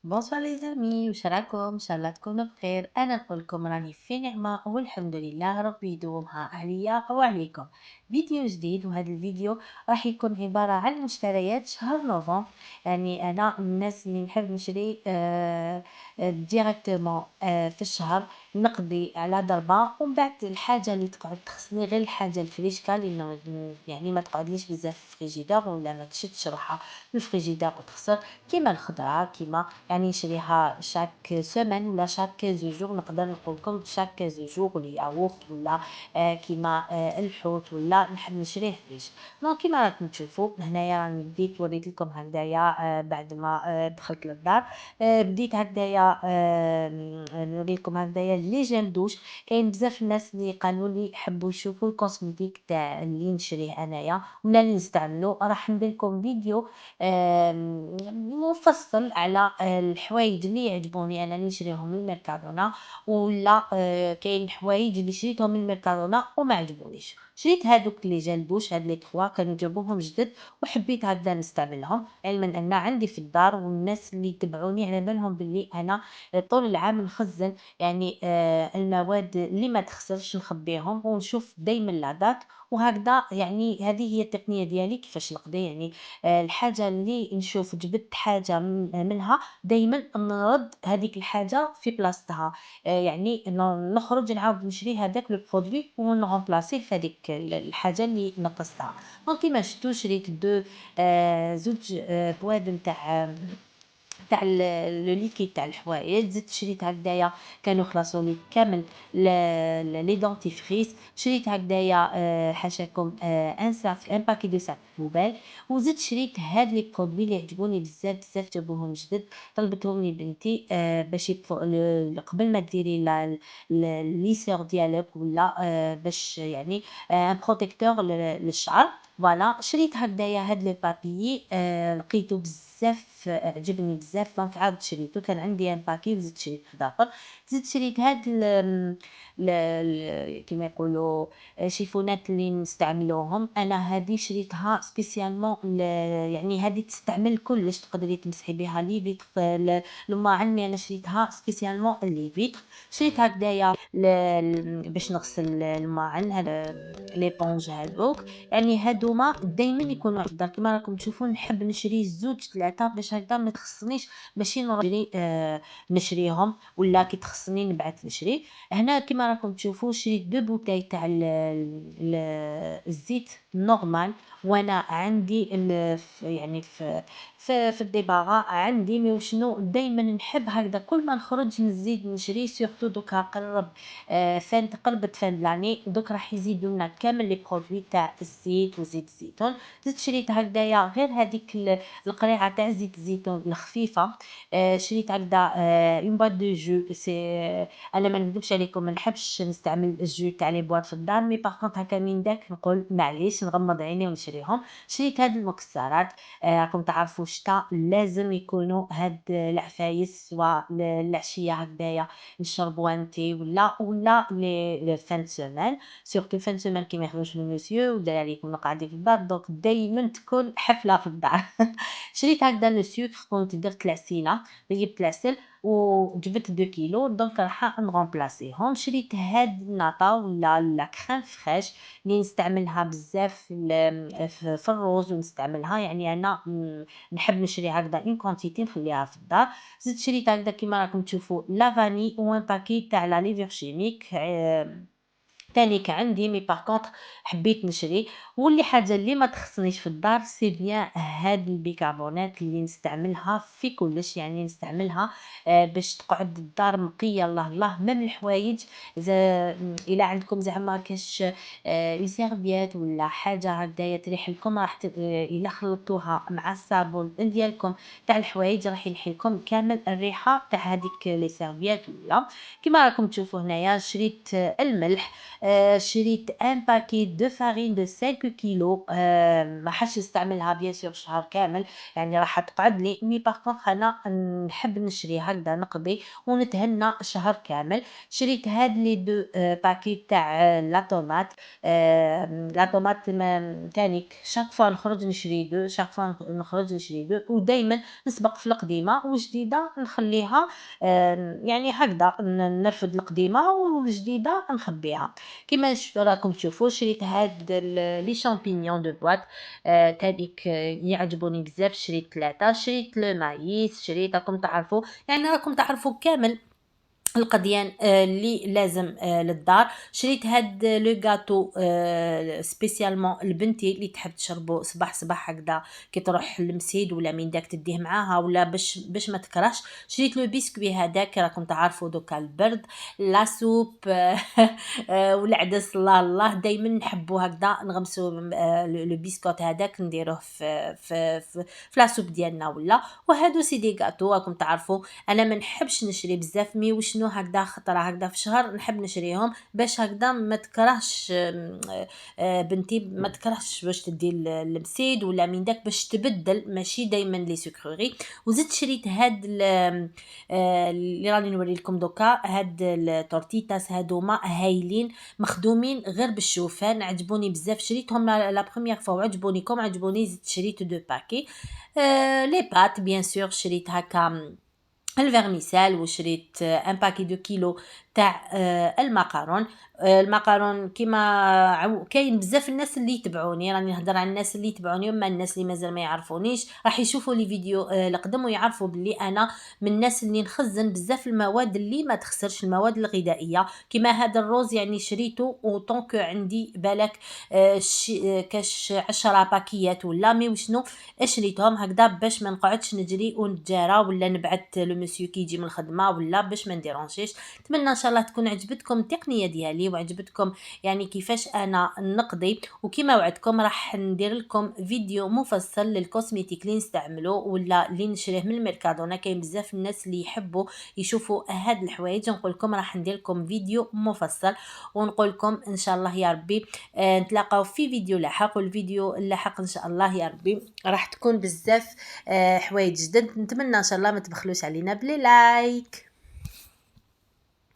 بونسوار لي زامي، واش راكم؟ ان شاء الله تكونوا بخير. انا نقول لكم راني في نعمه والحمد لله، ربي يدومها عليا وعليكم. فيديو جديد، وهذا الفيديو راح يكون عباره عن مشتريات شهر نوفمبر. يعني انا من الناس اللي نحب نشري ديريكتومون في الشهر، نقضي على ضربه، ومن بعد الحاجه اللي تقعد تخصني غير الحاجه الفريشكا اللي يعني ما تقعدليش بزاف في الفريجيدار ولا ما تشدش روحها في الفريجيدار وتخسر، كيما الخضره، كيما يعني نشريها شاك سيمين ولا شاك زوجور. نقدر نقول لكم شاك زوجور الياغورت ولا كيما الحوت، ولا نحب نشريه فريش. دونك كيما راكم تشوفوا هنايا راني بديت وريت لكم هكذايا بعد ما دخلت للدار. بديت هكذايا نوري لكم هكذايا لي جيل دوش. كاين بزاف الناس اللي قالوا لي يحبوا يشوفوا الكوزميتيك تاع اللي نشريه انايا ولا اللي نستعملو. راح ندير لكم فيديو مفصل على الحوايج اللي يعجبوني أنا اللي نشريهم من ميركادونا، ولا كاين حوايج اللي شريتهم من ميركادونا وما عجبونيش. شريت هادوك لي جلبوش، هاد لي 3 كانوا جابوهم جدد وحبيت هكذا نستعملهم، علما ان عندي في الدار والناس اللي يتبعوني على بالهم باللي انا طول العام نخزن يعني المواد اللي ما تخسرش نخبيهم ونشوف دايما لا. وهكذا يعني هذه هي التقنيه ديالي كيفاش نقضي يعني الحاجة اللي نشوف جبدت حاجة منها دايمًا نرد هذيك الحاجة في بلاصتها. يعني نخرج نعاود نشري هذاك الproduit ونرمبلاسيه في هذيك الحاجة اللي نقصتها. دونك كيما شفتوا شريت زوج بوادم تاع لو ليكيد تاع الحوايج. زدت شريت هكذايا كانوا خلاصوني كامل لي دونتيفريس. شريت هكذايا حاشاكم ان باكي دو ساك بوبيل. وزدت شريت هاد لي برودوي اللي عجبوني بزاف بزاف، جابوهم جدد، طلبتهم لي بنتي باش قبل ما ديري الليسور ديالك ولا باش يعني ان بروتيكتور للشعر. فوالا شريت هكذايا هاد لي بابيي لقيتو بزاف عجبني بزاف، دونك عاودت شريتو. كان عندي ان باكي وزدت شريت واحد اخر. زدت شريت هاد كيما يقولوا شيفونات اللي نستعملوهم. انا هذه شريتها سبيسيالمون يعني هذه تستعمل كلش، تقدري تمسحي بها لي فيتر الماعن. انا شريتها سبيسيالمون لي فيتر. شريت هكذايا باش نغسل الماعن، هذا ليبونج هذوك. يعني هادوما دايما يكونوا في الدار. كيما راكم تشوفون نحب نشري زوج 3 باش هكذا ما تخصنيش ماشي نشري نشريهم ولا كي تخصني نبعث نشري. هنا كيما راكم تشوفوا شريت 2 بوتاي تاع الزيت نورمال. وانا عندي يعني في الديباغا عندي مي وشنو دايما نحب هكذا كل ما نخرج نزيد نشري، سورتو دوكا قرب قربت فان لاني دوك راح يزيدوا لنا كامل لي برودوي تاع الزيت وزيت الزيتون. زدت شريت هكذايا غير هذيك القريعه تاع زيت الزيتون الخفيفه. شريت هكذا اون بوات دو جو سي. انا ما نكذبش عليكم ما نحبش نستعمل الجو تاع لي بواط في الدار، مي باغ كونط هكا من داك نقول معليش نغمض عيني ونشريهم. شريت هاد المكسرات. راكم تعرفوا الشتا لازم يكونوا هاد العفايس سوا العشيه هكذايا نشربوا انتي ولا لي فان سيمين. سورتو فان سيمين كي ما يخرجش المسيو وداير عليكم قاعدين في الدار، دونك دايما تكون حفله في الدار. شريت هكذا لو سكر، كنت درت العسيله، جبت العسل وجبت 2 كيلو، دونك راح نغومبلاسيهم. شريت هاد الناطا ولا لا كريم فريش اللي نستعملها بزاف في الروز ونستعملها. يعني انا نحب نشري هكذا اون كونتيتي نخليها في الدار. زدت شريت هكذا كيما راكم تشوفوا لا فاني وان باكي تاع لا ليفر شيميك تانيك عندي، مي باغ كونطخ حبيت نشري. واللي حاجة اللي ما تخصنيش في الدار سي بيان هاد البيكربونات اللي نستعملها في كلش. يعني نستعملها باش تقعد الدار نقية الله الله. ميم الحوايج إلا عندكم زعما كاش اون سيرفيات ولا حاجة هكدايا تريح لكم، راح إلا خلطتوها مع الصابون ديالكم تاع الحوايج راح ينحي لكم كامل الريحة تاع هذيك لي سيرفيات. ولا كيما راكم تشوفوا هنايا شريت الملح. شريت ان باكي دو فارين دو 5 كيلو، ما حش نستعملها بيان سور شهر كامل، يعني راح تقعد لي، مي باغ كونطخ أنا نحب نشري هكذا نقضي ونتهنى شهر كامل. شريت هاد لي 2 باكي تاع لا طوماط، لا طوماط تاني chaque fois نخرج نشري 2، chaque fois نخرج نشري 2 ودايمًا نسبق في القديمة وجديدة نخليها، يعني هكذا نرفد القديمة والجديدة نخبيها. كيما راكم تشوفوا شريت هاد لي شامبينيون دو بواط، تانيك يعجبوني بزاف، شريت 3، شريت لو مايس، شريت راكم تعرفوا، يعني راكم تعرفوا كامل القضيان اللي لازم للدار. شريت هاد لو غاتو سبيسيالمون لبنتي اللي تحب تشربو صباح صباح هكذا كي تروح للمسيد ولا من داك تديه معاها ولا باش ما تكرهش. شريت لو بيسكوي هذاك راكم تعرفوا دوكا البرد لا سوب والعدس الله الله دائما نحبو هكذا نغمسو لو بيسكوت هذاك نديروه في لا سوب ديالنا ولا. وهادو سي دي غاتو راكم تعرفوا انا ما نحبش نشري بزاف مي وشنو هكذا خطره هكذا في شهر نحب نشريهم باش هكذا ما تكرهش، بنتي ما تكرهش باش تدي المسيد ولا من داك باش تبدل ماشي دائما لي سكروري. وزدت شريت هاد اللي راني نوري لكم دوكا هاد التورتيتاس هادوما هايلين مخدومين غير بالشوفان عجبوني بزاف شريتهم لا بروميير فوا وعجبوني كوم عجبوني زدت شريت 2 باكي. لي بات بيان سور شريت هكا الفيرميسيل وشريت ان باكي دو كيلو تاع المقارون. المقارون كيما كاين بزاف الناس اللي يتبعوني راني نهضر على الناس اللي يتبعوني وما الناس اللي مازال ما يعرفونيش راح يشوفوا لي فيديو القدم ويعرفوا بلي انا من الناس اللي نخزن بزاف المواد اللي ما تخسرش المواد الغذائيه كيما هذا الروز يعني شريته وطونك عندي بالك كاش 10 باكيات ولا مي وشنو شريتهم هكذا باش ما نقعدش نجري ونتجارى ولا نبعث لو مسيو كي يجي من الخدمه ولا باش ما نديرونجيش. نتمنى ان شاء الله تكون عجبتكم التقنيه ديالي وعجبتكم يعني كيفاش انا نقضي. وكما وعدتكم راح ندير لكم فيديو مفصل للكوسميتيك اللي نستعملو ولا اللي نشريه من الميركادونا كاين بزاف الناس اللي يحبوا يشوفوا هاد الحوايج نقول لكم راح ندير لكم فيديو مفصل ونقول لكم ان شاء الله يا ربي نتلاقاو في فيديو لاحق. والفيديو اللاحق ان شاء الله يا ربي راح تكون بزاف حوايج جدد. نتمنى ان شاء الله ما تبخلوش علينا بلي لايك.